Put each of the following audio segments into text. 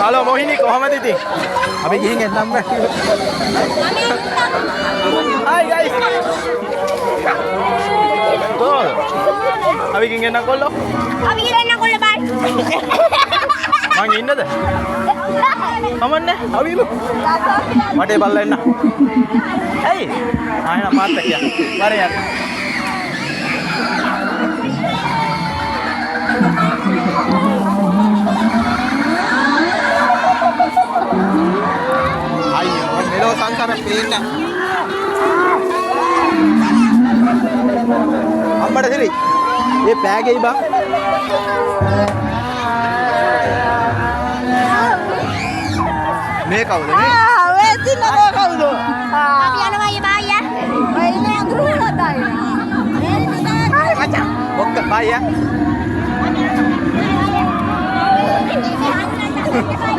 Halo Mohini, කොහමද ඉතින්? අපි ගිහින් එන්නම් බෑ. Hi guys. Tol. අපි ගිහින් එන්නම් කොල්ලෝ. අපි ගිහින් එන්නම් කොල්ලෝ බයි. මං ඉන්නද? කමන්නේ. අවිලු. මට බල්ලා එන්න. ඇයි? ආයෙත් මාත් එක්ක. වරේ යන්න. අයියෝ මෙලෝ සංසාර පේන්න. අම්මට දිරි. මේ පෑගෙයි බං. මේ කවුද මේ? ඔය තින්නකෝ කවුද? අපි යනවා අයියා බායියා. ඔය ඉන්නේ අඳුරු වෙනවද අයියා? මචං ඔක්ක බායියා.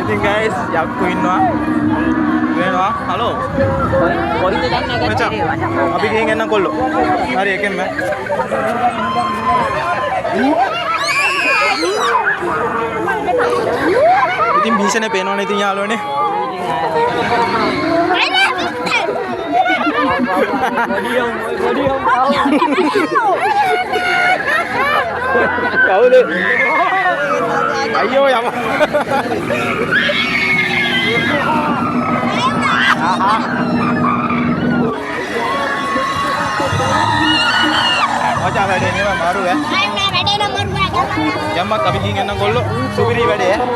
ඉතින් guys යක්කු ඉන්නවා. වෙනවා. හලෝ. කොහෙද යන්නේ මචං? අපි ගිහින් එන්නම් කොල්ලෝ. හරි එකෙන් බෑ. ඉතින් භීෂණේ පේනවනේ ඉතින් යාළුවනේ. කවුද? අයියෝ යම. මචං වැඩේ නේ මාරු ඈ. වැඩේ නම් මරු යම්මක් අපි ගිහින් එන්නම් කොල්ලෝ. සුපිරි වැඩේ ඈ.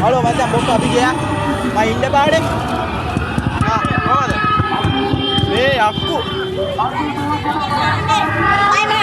හලෝ මචං බොක්ක අපි ගියා. මම ඉන්න බාඩේ. කොහමද? මේ අක්කු. බයි බයි.